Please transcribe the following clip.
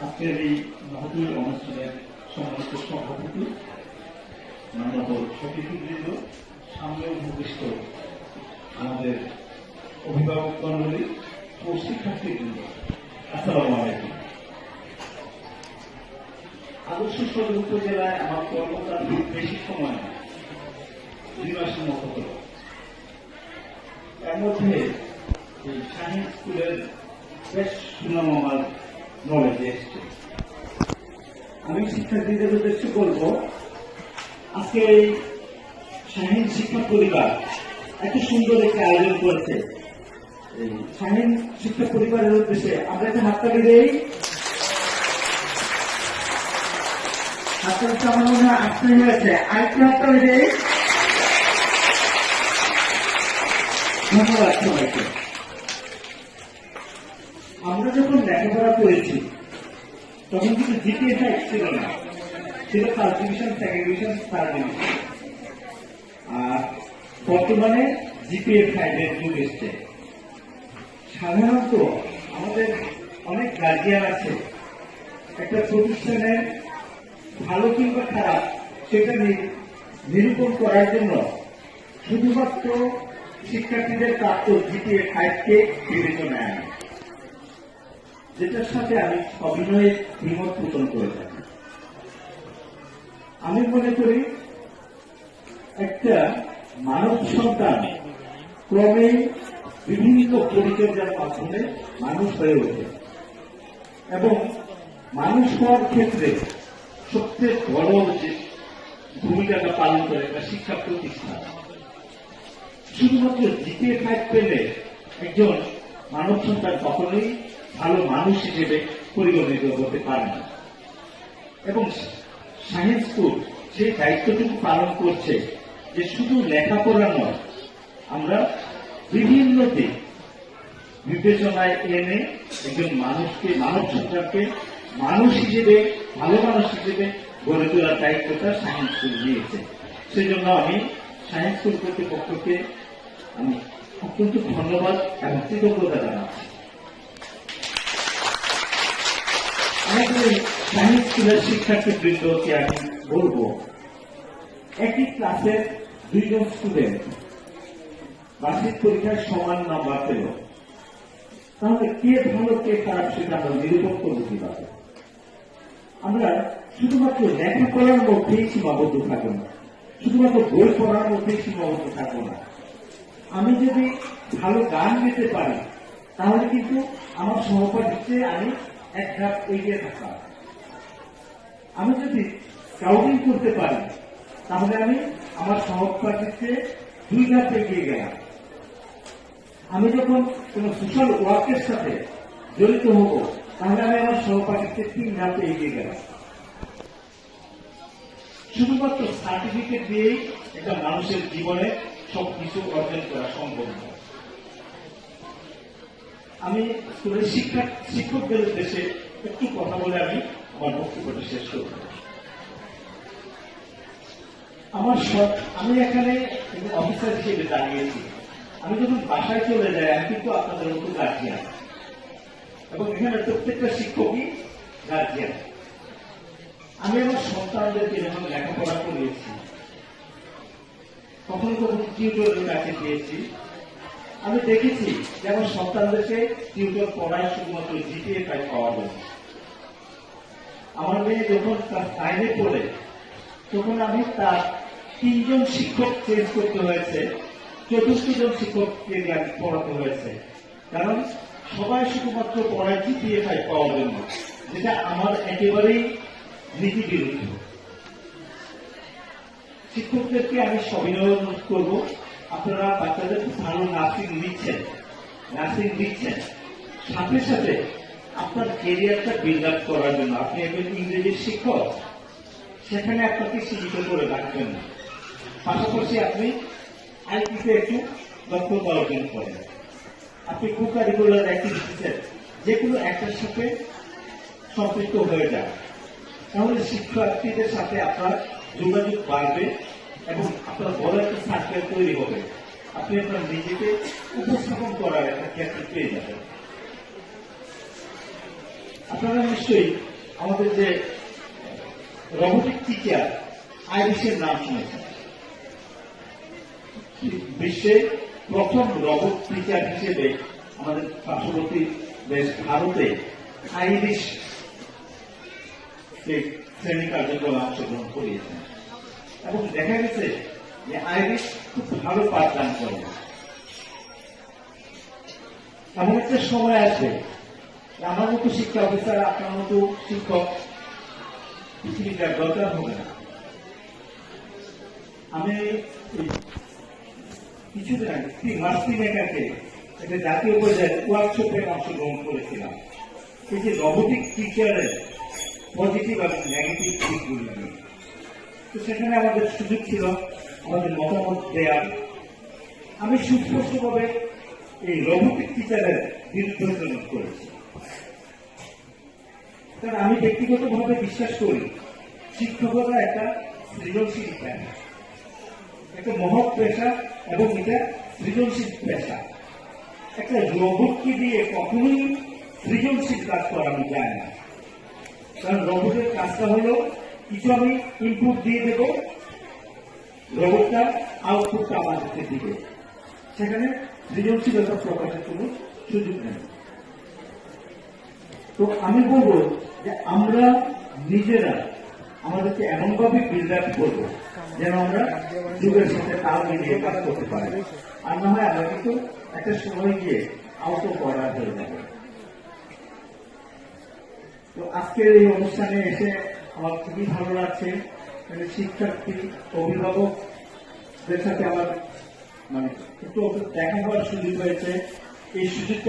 আজকের এই মহতীয় অনুষ্ঠানের সম্মানিত সভাপতি, মাননীয় সতীর্থবৃন্দ, সামনে উপবিষ্ট আমাদের অভিভাবক মণ্ডলী ও শিক্ষার্থীবৃন্দ, আসসালামু আলাইকুম। আদর্শ সদর উপজেলায় আমার কর্মকাল বেশি সময় না, 2 মাসের মতো হল। এর মধ্যে এই সায়েন্স স্কুলের বেশ সুনাম আমার নলেজে এসছে। আমি শিক্ষার্থীদের উদ্দেশ্যে বলব, আজকে এই সায়েন্স শিক্ষা পরিবার এত সুন্দর একটি আয়োজন করেছে। এই সায়েন্স শিক্ষা পরিবারের উদ্দেশ্যে আমরা একটা হাততালি দেই। হাততালিটা আমার মনে হয় আসতে হয়েছে, আরেকটা হাততালি দেই। ধন্যবাদ সবাইকে। আমরা যখন লেখাপড়া করেছি তখন কিন্তু জিপিএ ছিল না, ছিল first division, second division, third division. আর বর্তমানে জিপিএ 5 যুগ এসছে। সাধারণত আমাদের অনেক গার্জিয়ান আছে, একটা প্রতিষ্ঠানের ভালো কিংবা খারাপ সেটা নিরূপণ করার জন্য শুধুমাত্র শিক্ষার্থীদের প্রাপ্ত জিপিএ 5কে বিবেচনায় আনে, যেটার সাথে আমি সবিনয়ে দ্বিমত পোষণ করে থাকি। আমি মনে করি একটা মানব সন্তান ক্রমে বিভিন্ন পরিচর্যার মাধ্যমে মানুষ হয়ে ওঠে এবং মানুষ হওয়ার ক্ষেত্রে সবচেয়ে বড় যে ভূমিকাটা পালন করে একটা শিক্ষা প্রতিষ্ঠান। শুধুমাত্র জিপিএ 5 পেলে একজন মানব সন্তান কখনোই ভালো মানুষ হিসেবে পরিগণিত হতে পারে না। এবং সায়েন্স স্কুল সেই দায়িত্বটুকু পালন করছে যে শুধু লেখাপড়া নয়, আমরা বিভিন্ন দিক বিবেচনায় এনে একজন মানুষকে, মানব সন্তানকে মানুষ হিসেবে, ভালো মানুষ হিসেবে গড়ে তোলার দায়িত্বটা সায়েন্স স্কুল নিয়েছে। সেজন্য আমি সায়েন্স স্কুল কর্তৃপক্ষকে আমি অত্যন্ত ধন্যবাদ এবং কৃতজ্ঞতা জানাচ্ছি। আমাদের সায়েন্স স্কুলের শিক্ষার্থীবৃন্দকে আমি বলবো, একই ক্লাসের 2 জন স্টুডেন্ট বার্ষিক পরীক্ষায় সমান নাম্বার পেল, তাহলে কে ভালো কে খারাপ সেটা আমরা নিরূপণ করবো কিভাবে? আমরা শুধুমাত্র লেখাপড়ার মধ্যেই সীমাবদ্ধ থাকবো না, শুধুমাত্র বই পড়ার মধ্যেই সীমাবদ্ধ থাকবো না। আমি যদি ভালো গান গেতে পারি তাহলে কিন্তু আমার সহপাঠীর চেয়ে আমি এক ধাপ এগিয়ে থাকলাম। আমি যদি স্কাউটিং করতে পারি তাহলে আমি আমার সহপাঠীর চেয়ে 2 ধাপ এগিয়ে গেলাম। আমি যখন কোন সোশ্যাল ওয়ার্কের সাথে জড়িত হব তাহলে আমি আমার সহপাঠীর চেয়ে 3 ধাপে এগিয়ে গেলাম। শুধুমাত্র সার্টিফিকেট দিয়েই একটা মানুষের জীবনে সবকিছু অর্জন করা সম্ভব নয়। আমি স্কুলের শিক্ষকদের উদ্দেশ্যে একটু কথা বলে আমি আমার বক্তব্যটা শেষ করব। আমি এখানে অফিসার হিসেবে দাঁড়িয়েছি। আমি যখন বাসায় চলে যাই আমি কিন্তু আপনাদের মতো গার্জিয়ান, এবং এখানে প্রত্যেকটা শিক্ষকই গার্জিয়ান। আমি আমার সন্তানদেরকে যখন লেখাপড়া করিয়েছি, কখনো কখনো টিউটরের কাছে দিয়েছি, আমি দেখেছি যে আমার সন্তানদেরকে টিউটর পড়ায় শুধুমাত্র জিপিএ 5 পাওয়ার জন্য। আমার মেয়ে যখন তার 9-এ পড়ে তখন আমি তার 3 জন শিক্ষক চেঞ্জ করতে হয়েছে, 4th জন শিক্ষককে পড়াতে হয়েছে, কারণ সবাই শুধুমাত্র পড়ায় জিপিএ 5 পাওয়ার জন্য, যেটা আমার একেবারেই নীতি বিরুদ্ধ। শিক্ষকদেরকে আমি সবিনয় অনুরোধ করব, আপনারা বাচ্চাদের ভালো নার্সিং দিচ্ছেন, সাথে সাথে আপনার ক্যারিয়ারটা বিল্ড আপ করার জন্য আপনি একজন ইংরেজির শিক্ষক, সেখানে আপনাকে সীমিত করে রাখবেন না। পাশাপাশি আপনি আইটিতে একটু দক্ষতা অর্জন করেন। আপনি কো-কারিকুলার অ্যাক্টিভিটিসের যে কোনো একটার সাথে সম্পৃক্ত হয়ে যান, তাহলে শিক্ষার্থীদের সাথে আপনার যোগাযোগ বাড়বে এবং আপনার বড় একটা সার্কেল তৈরি হবে। আপনি আপনার নিজেকে উপস্থাপন করার একটা ক্ষেত্র পেয়ে যাবেন। আপনারা নিশ্চয়ই আমাদের যে রোবোটিক টিচার আইরিশের নাম শুনেছেন। বিশ্বে প্রথম রোবট টিচার হিসেবে আমাদের পার্শ্ববর্তী দেশ ভারতে আইরিশ শ্রেণী কার্যক্রমে অংশগ্রহণ করিয়েছেন এবং দেখা গেছে যে আইরিশ খুব ভালো পাঠদান করে। এমন একটা সময় আসবে আমার মতো শিক্ষা অফিসার, আপনার মতো শিক্ষক পৃথিবীর দরকার হবে না। আমি কিছুদিন আগে মার্সি মেকারকে একটা জাতীয় পর্যায়ে ওয়ার্কশপে অংশগ্রহণ করেছিলাম। এই যে রোবোটিক টিচারের পজিটিভ এবং নেগেটিভ দিকগুলি নিয়ে, তো সেখানে আমাদের সুযোগ ছিল আমাদের মতামত দেওয়ার। আমি সুস্পষ্টভাবে এই রোবোটিক টিচারের বিরুদ্ধে প্রয়োগ করেছি, কারণ আমি ব্যক্তিগতভাবে বিশ্বাস করি শিক্ষকতা একটা সৃজনশীল পেশা, একটা মহৎ পেশা এবং এটা সৃজনশীল পেশা। একটা রোবটকে দিয়ে কখনোই সৃজনশীল কাজ করানো যায় না, কারণ রোবটের কাজটা হলো কিছু আমি ইনপুট দিয়ে দেব, রোবটটা আউটপুটটা আমার কাছে দিবে, সেখানে সৃজনশীলতা প্রকাশের কোনো সুযোগ নেই। তো আমি বলবো যে আমরা নিজেরা আমাদেরকে এমনভাবে বিল্ড আপ করবো যেন আমরা যুগের সাথে তাল মিলিয়ে কাজ করতে পারি, আর না হয় আমরা কিন্তু একটা সময় গিয়ে আউট অফ অর্ডার হয়ে যাবে। তো আজকের এই অনুষ্ঠানে এসে আমার খুবই ভালো লাগছে, শিক্ষার্থী অভিভাবকদের সাথে আমার একটু দেখা হওয়ার সুযোগ হয়েছে। এই সুযোগটা